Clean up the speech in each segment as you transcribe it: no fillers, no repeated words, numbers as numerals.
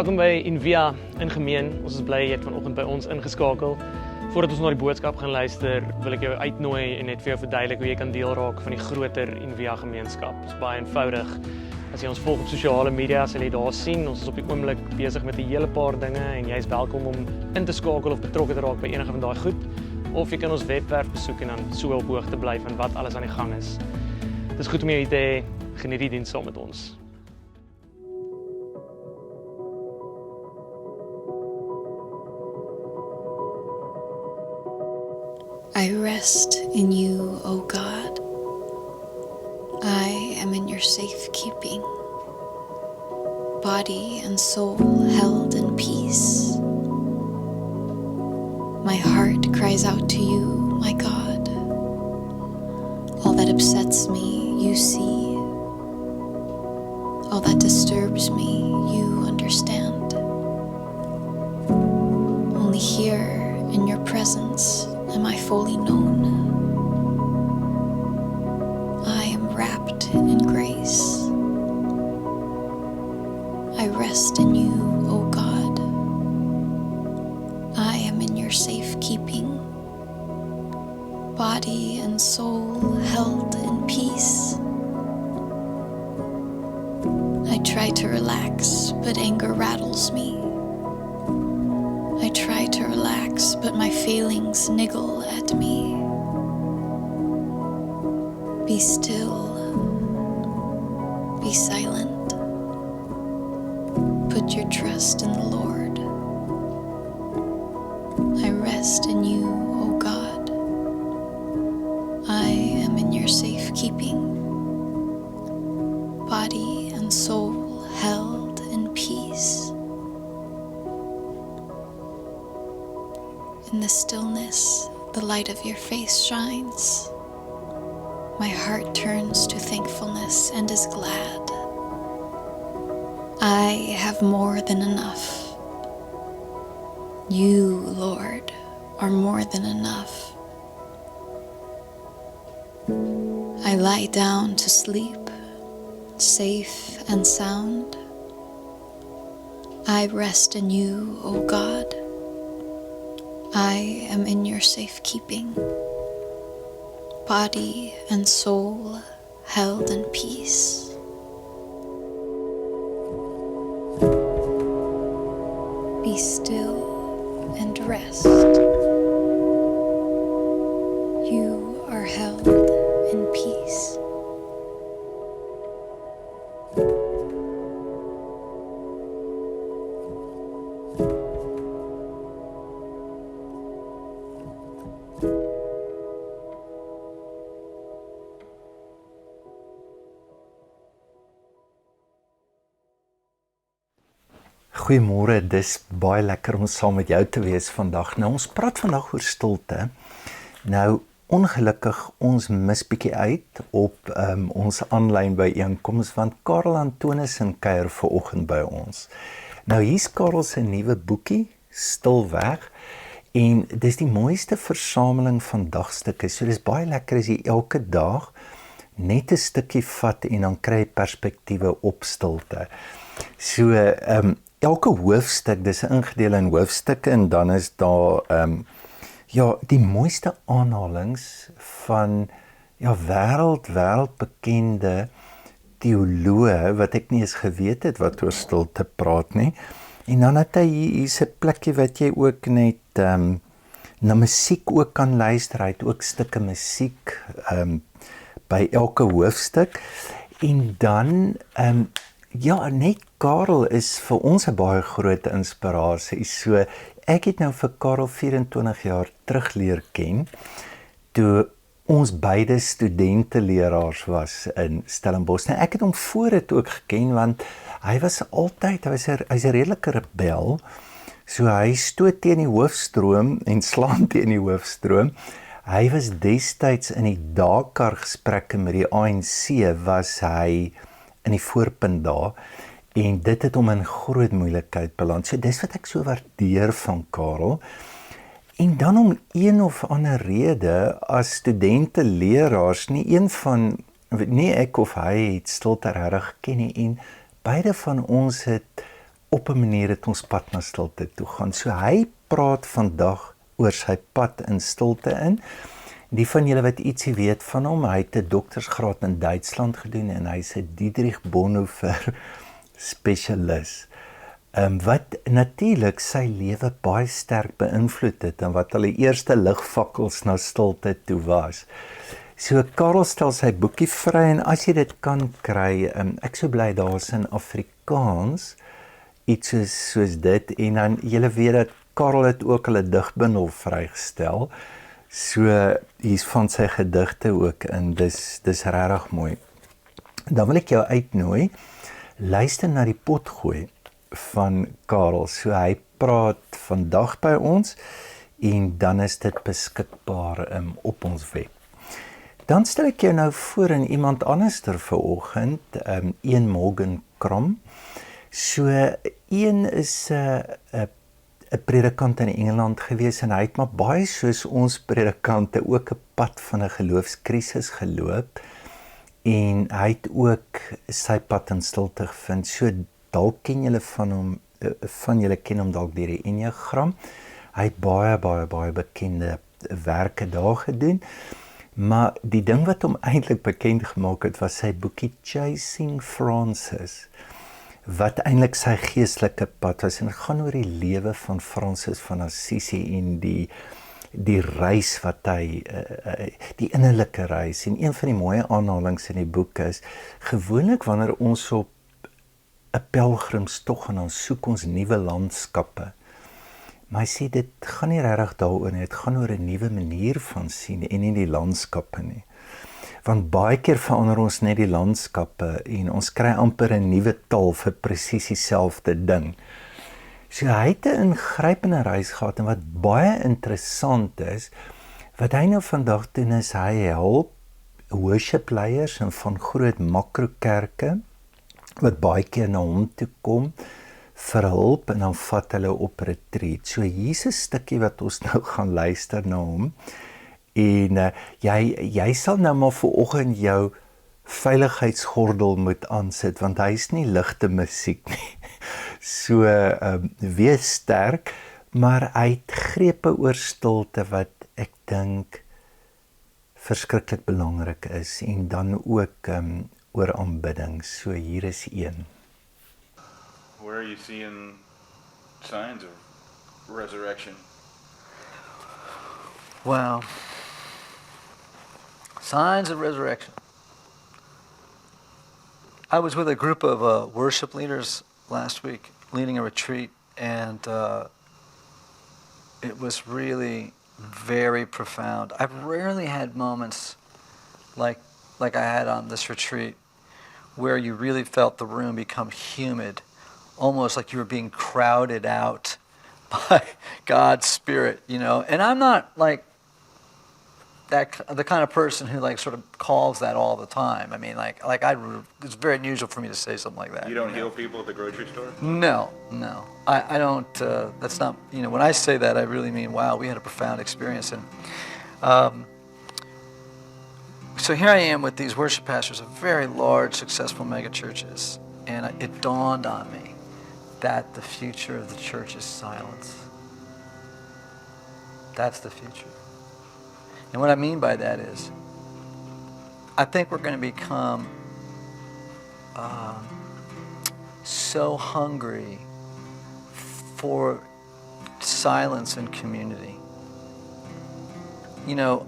Welkom by InVia, In Gemeen. Ons is bly jy het vanoggend by ons ingeskakel. Voordat ons na die boodskap gaan luister, wil ek jou uitnooi en net vir jou verduidelik hoe jy kan deel raak van die groter InVia gemeenskap. Dit is baie eenvoudig. As jy ons volg op sosiale media, sal jy daar sien. Ons is op die oomblik besig met 'n hele paar dinge en jy is welkom om in te skakel of betrokke te raak by enige van daai goed. Of jy kan ons webwerf besoek en dan so op hoogte bly van wat alles aan die gang is. Dit is goed om jou hier te hê. Geniet die diens saam met ons. I rest in you, O God. I am in your safekeeping, body and soul held in peace. My heart cries out to you, my God. All that upsets me, you see. All that disturbs me, you understand. Only here in your presence am I fully known. I am wrapped in grace. I rest in you, O God. I am in your safekeeping, body and soul held in peace. I try to relax, but anger rattles me. I try to relax, but my feelings niggle at me. Be still. Be silent. Put your trust in the Lord. I rest in you, O God. I am in your safekeeping, body and soul held in peace. In the stillness, the light of your face shines. My heart turns to thankfulness and is glad. I have more than enough. You, Lord, are more than enough. I lie down to sleep, safe and sound. I rest in you, O God. I am in your safekeeping, body and soul held in peace. Be still and rest. You are held in peace. Goeiemôre, dis baie lekker om saam met jou te wees vandag. Nou, ons praat vandag oor stilte. Nou, ongelukkig, ons mis bietjie uit op ons aanlyn byeenkoms, want Karel Antonissen kuier vanoggend by ons. Nou, hier's Karel se nuwe boekie, Stilweg, en dis die mooiste versameling van dagstukke. So dis baie lekker as jy elke dag net 'n stukkie vat en dan kry jy perspektiewe op stilte. So, elke hoofstuk, dis ingedeel in hoofstukke en dan is daar die mooiste aanhalings van wêreldbekende teoloë wat ek nie eens geweet het wat oor stilte praat nie. En dan het hy hier's 'n plekkie wat jy ook net na musiek ook kan luister. Hy het ook stukke musiek by elke hoofstuk. En dan net Karel is vir ons 'n baie groot inspirasie. So ek het nou vir Karel 24 jaar terug leer ken toe ons beide studenteleraars was in Stellenbosch. Nou, ek het hom voor dit ook geken want hy's 'n redelike rebel. So hy stoot teen die hoofstroom en slaan teen die hoofstroom. Hy was destyds in die Dakar gesprekke met die ANC was hy in die voorpunt daar, en dit het hom in groot moeilikheid beland. So dis wat ek so waardeer van Karel. En dan om een of ander rede, as studente-leraars, nie ek of hy het stilte regtig geken nie, en beide van ons het op 'n manier het ons pad na Stilte toe gaan. So hy praat vandag oor sy pad in Stilte in. Die van julle wat ietsie weet van hom, hy het 'n doktorsgraad in Duitsland gedoen en hy's 'n Dietrich Bonhoeffer spesialis. Wat natuurlik sy lewe baie sterk beïnvloed het en wat al die eerste ligvakkels na Stilte toe was. So Karel stel sy boekie vry en as jy dit kan kry, ek sou bly daar's in Afrikaans iets soos dit en dan julle weet dat Karel het ook al 'n digbundel vrygestel. So hier's van sy gedigte ook in. Dis regtig mooi. Dan wil ek jou uitnooi, luister na die potgooi van Karel. So hy praat vandag by ons en dan is dit beskikbaar op ons web. Dan stel ek jou nou voor in iemand anderster vanoggend, Ian Morgan Crom. So Ian is 'n predikant in Engeland gewees en hy het maar baie soos ons predikante ook 'n pad van 'n geloofskrisis geloop en hy het ook sy pad in Stilte gevind. So dalk ken julle van hom, van julle ken hom dalk deur die enneagram. Hy het baie bekende werke daar gedoen. Maar die ding wat hom eintlik bekend gemaak het was sy boekie Chasing Francis, wat eintlik sy geestelike pad was en dit gaan oor die lewe van Francis van Assisi en die reis wat hy, die innerlike reis. En een van die mooie aanhalings in die boek is, gewoonlik wanneer ons op 'n pelgrimstog en dan soek ons nuwe landskappe. Maar hy sê dit gaan nie regtig daaroor nie, dit gaan oor 'n nuwe manier van sien en nie die landskappe nie. Want baie keer verander ons net die landskappe en ons kry amper 'n nuwe taal vir presies dieselfde ding. So hy het 'n ingrypende reis gehad en wat baie interessant is, wat hy nou vandag doen is hy help worship leiers en van groot makrokerke wat baie keer na hom toe kom vir hulp en dan vat hulle op retreat. So hier's 'n stukkie wat ons nou gaan luister na hom. En jy sal nou maar vanoggend jou veiligheidsgordel moet aansit want hy's nie ligte musiek nie. So wees sterk, maar hy het grepe oor Stilte wat ek dink verskriklik belangrik is en dan ook oor aanbidding. So hier is een. Where are you seeing signs of resurrection? Wow. Signs of resurrection. I was with a group of worship leaders last week, leading a retreat, and it was really very profound. I've rarely had moments like I had on this retreat, where you really felt the room become humid, almost like you were being crowded out by God's Spirit, you know. And I'm not like the kind of person who like sort of calls that all the time. I mean, it's very unusual for me to say something like that. You don't heal people at the grocery store? No. I don't, that's not, you know, when I say that, I really mean, wow, we had a profound experience. And so here I am with these worship pastors of very large, successful mega churches. And it dawned on me that the future of the church is silence. That's the future. And what I mean by that is, I think we're going to become so hungry for silence and community. You know,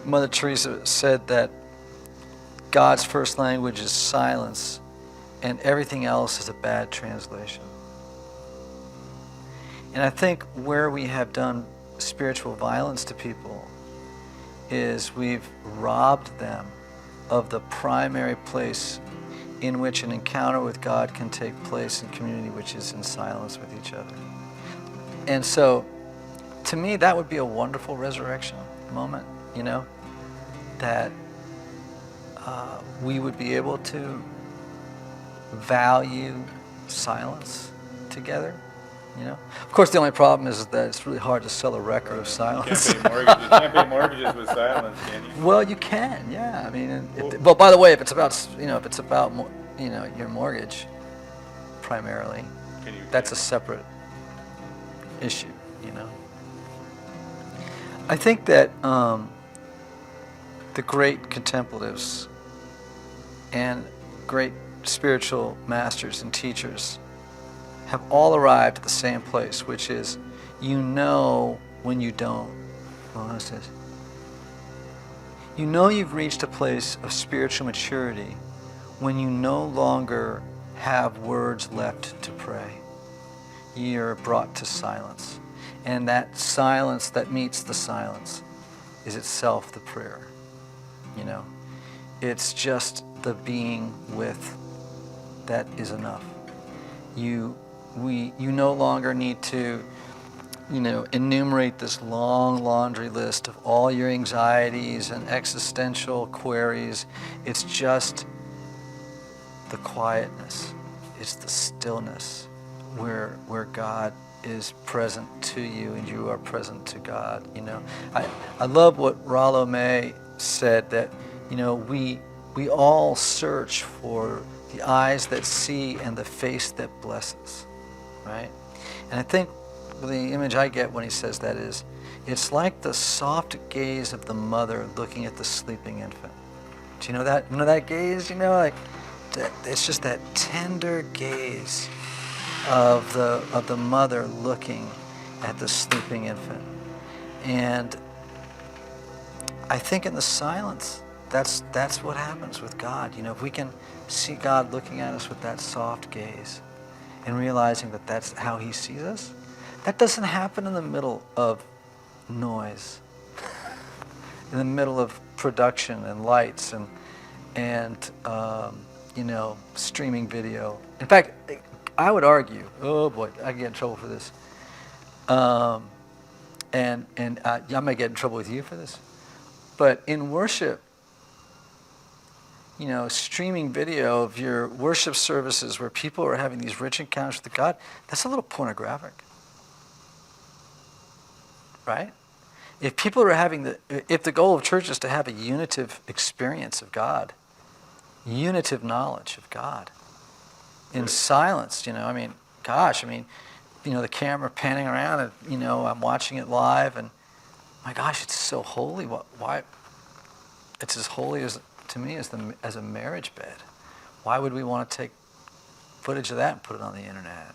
Mother Teresa said that God's first language is silence, and everything else is a bad translation. And I think where we have done spiritual violence to people is we've robbed them of the primary place in which an encounter with God can take place in community, which is in silence with each other. And so, to me, that would be a wonderful resurrection moment, you know, that we would be able to value silence together, you know. Of course, the only problem is that it's really hard to sell a record of silence. You can't pay mortgages with silence, can you? Well, you can, yeah. I mean, well, by the way, if it's about, you know, your mortgage, primarily. Can you? That's a separate issue, you know. I think that the great contemplatives and great spiritual masters and teachers have all arrived at the same place, which is, you know when you don't. Well, what's this? You know you've reached a place of spiritual maturity when you no longer have words left to pray. You're brought to silence. And that silence that meets the silence is itself the prayer. You know, it's just the being with that is enough. You no longer need to, you know, enumerate this long laundry list of all your anxieties and existential queries. It's just the quietness. It's the stillness where God is present to you and you are present to God. You know, I love what Rollo May said, that, you know, we all search for the eyes that see and the face that blesses, right? And I think the image I get when he says that is, it's like the soft gaze of the mother looking at the sleeping infant. Do you know that? You know that gaze? You know, like it's just that tender gaze of the mother looking at the sleeping infant. And I think in the silence, that's what happens with God. You know, if we can see God looking at us with that soft gaze and realizing that that's how he sees us, that doesn't happen in the middle of noise, in the middle of production and lights and you know, streaming video. In fact, I would argue, oh boy, I get in trouble for this, and I might get in trouble with you for this, but in worship, you know, streaming video of your worship services where people are having these rich encounters with God, that's a little pornographic, right? If people are having if the goal of church is to have a unitive experience of God, unitive knowledge of God, in silence, you know, I mean, gosh, I mean, you know, the camera panning around and, you know, I'm watching it live and, my gosh, it's so holy. Why? It's as holy as, to me, as a marriage bed. Why would we want to take footage of that and put it on the internet?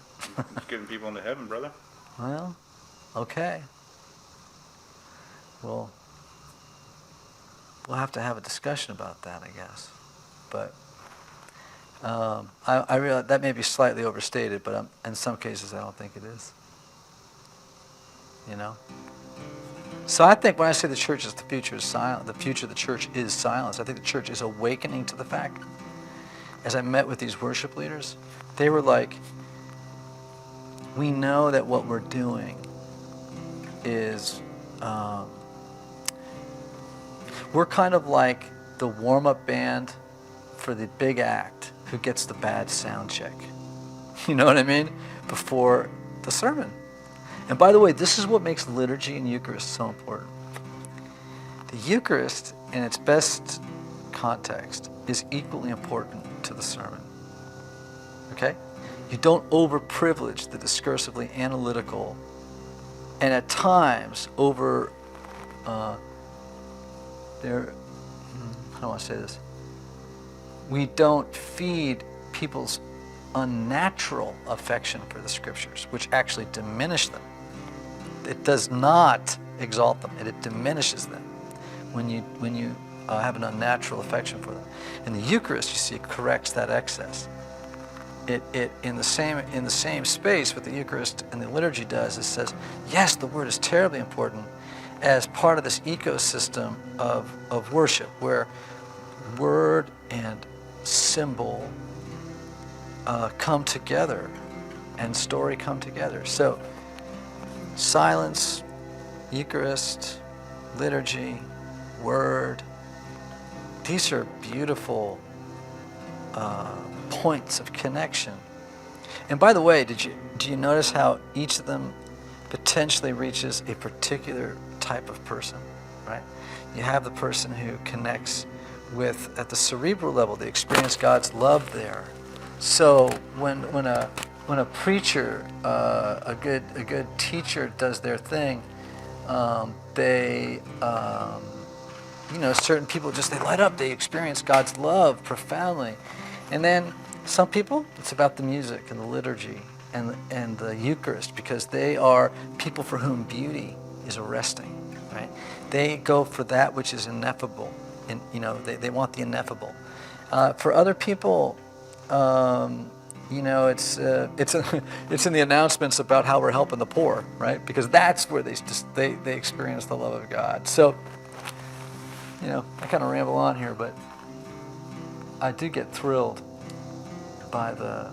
It's getting people into heaven, brother. Well, okay. Well, we'll have to have a discussion about that, I guess. But I realize that may be slightly overstated, but in some cases I don't think it is. You know? So I think when I say the church is the future is silent, the future of the church is silence. I think the church is awakening to the fact. As I met with these worship leaders, they were like, we know that what we're doing is, we're kind of like the warm-up band for the big act who gets the bad sound check. You know what I mean? Before the sermon. And by the way, this is what makes liturgy and Eucharist so important. The Eucharist, in its best context, is equally important to the sermon. Okay? You don't overprivilege the discursively analytical and at times over, how do I want to say this? We don't feed people's unnatural affection for the scriptures, which actually diminish them. It does not exalt them, it diminishes them when you have an unnatural affection for them. In the Eucharist, you see, it corrects that excess. It in the same space what the Eucharist and the liturgy does, it says, yes, the word is terribly important as part of this ecosystem of worship, where word and symbol come together and story come together. So silence, Eucharist, liturgy, word, these are beautiful points of connection. And by the way, do you notice how each of them potentially reaches a particular type of person, right? You have the person who connects with, at the cerebral level, they experience God's love there. So when a preacher, a good teacher does their thing, they certain people they light up. They experience God's love profoundly, and then some people it's about the music and the liturgy and the Eucharist, because they are people for whom beauty is arresting. Right? They go for that which is ineffable, and they want the ineffable. For other people, it's in the announcements about how we're helping the poor, right? Because that's where they experience the love of God. So, I kind of ramble on here, but I do get thrilled by the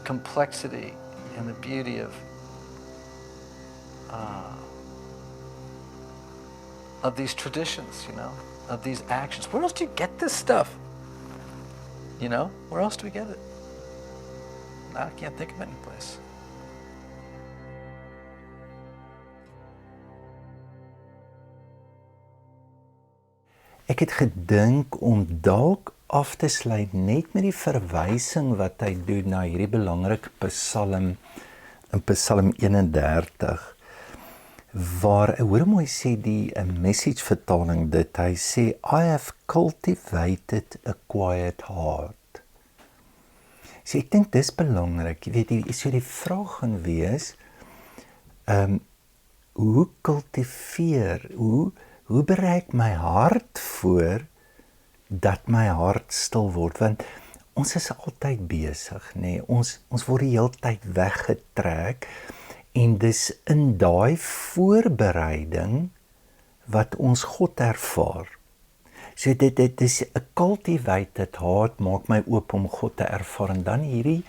complexity and the beauty of these traditions, of these actions. Where else do you get this stuff? Where else do we get it? I can't think of any place. Ek het gedink om dalk af te sluit net met die verwysing wat hy doen na hierdie belangrike Psalm in Psalm 31, waar hoor mooi sê die message vertaling dit, hy sê I have cultivated a quiet heart. So ek dink dis belangrik, jy weet, so die vraag gaan wees, hoe kultiveer, hoe bereik my hart voor dat my hart stil word, want ons is altyd besig, nee, ons word die hele tyd weggetrek, en dis in daai voorbereiding wat ons God ervaar. So dit is 'n cultivated heart, maak my oop om God te ervaar, en dan hierdie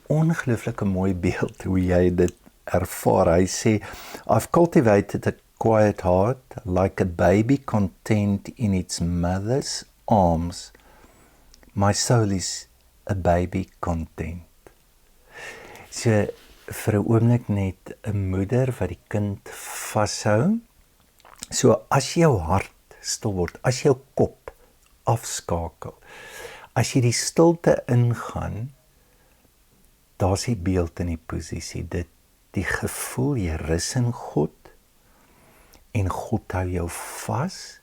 ongelooflike mooi beeld hoe jy dit ervaar. Hy sê, I've cultivated a quiet heart like a baby content in its mother's arms. My soul is a baby content. So vir 'n oomblik net 'n moeder wat die kind vashou. So as jou hart stil word, as jou kop afskakel, as jy die stilte ingaan, daar's die beeld in die posisie, die gevoel, jy rus in God, en God hou jou vas,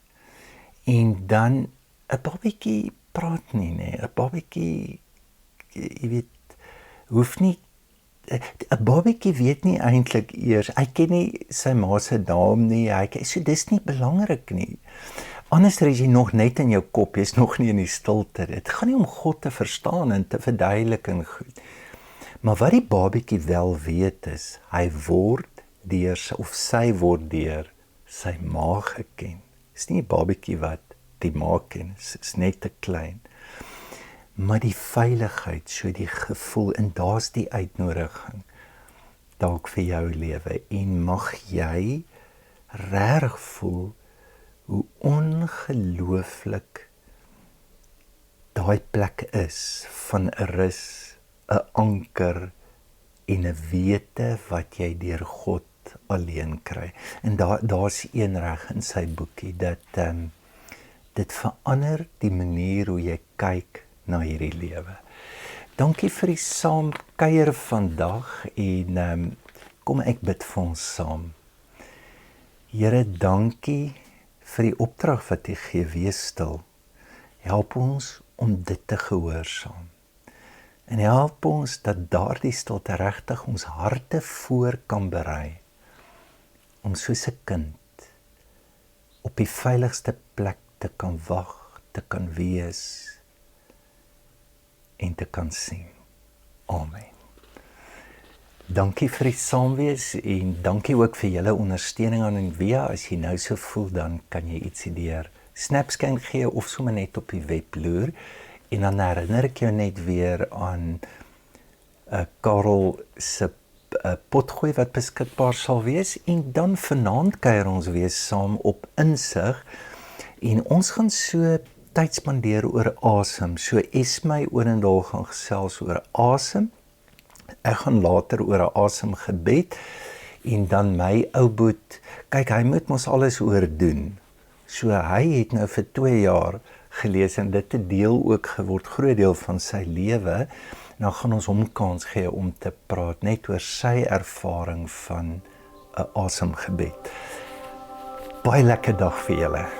en dan 'n babatjie praat nie, 'n babatjie, jy weet, hoef nie, 'n babatjie weet nie eintlik eers, hy ken nie sy ma se naam nie, so dis nie belangrik nie. Anders is jy nog net in jou kop, jy's nog nie in die stilte. Dit gaan nie om God te verstaan en te verduidelik en goed. Maar wat die babatjie wel weet is, hy word deur, of sy word deur sy ma geken. Dis nie 'n babatjie wat die ma ken, is net te klein. Maar die veiligheid, so die gevoel, en daar's die uitnodiging, dalk vir jou lewe, en mag jy regtig voel hoe ongelooflik daai plek is van 'n rus, 'n anker en 'n wete wat jy deur God alleen kry. En daar's een reg in sy boekie dat dit verander die manier hoe jy kyk na hierdie lewe. Dankie vir die saamkuier vandag, en kom ek bid vir ons saam. Here, dankie vir die opdrag wat U gee, wees stil. Help ons om dit te gehoorsaam. En help ons dat daardie stilte regtig ons harte voor kan berei, om soos 'n kind op die veiligste plek te kan wag, te kan wees, en te kan sien. Amen. Dankie vir die saamwees, en dankie ook vir julle ondersteuning aan InVia. As jy nou so voel, dan kan jy ietsie deur Snapscan gee, of sommer net op die web loer, en dan herinner ek jou net weer aan Karel se potgooi wat beskikbaar sal wees, en dan vanaand kuier ons weer saam op insig, en ons gaan so tyd spandeer oor asem. So Esmy Orendaal gaan gesels oor asem. Ek gaan later oor 'n asemgebed, en dan my ou boet, kyk, hy moet mos alles oordoen. So hy het nou vir 2 jaar gelees, en dit 'n deel ook geword, groot deel van sy lewe, Nou gaan ons hom kans gee om te praat net oor sy ervaring van 'n awesome gebed. Baie lekker dag vir julle.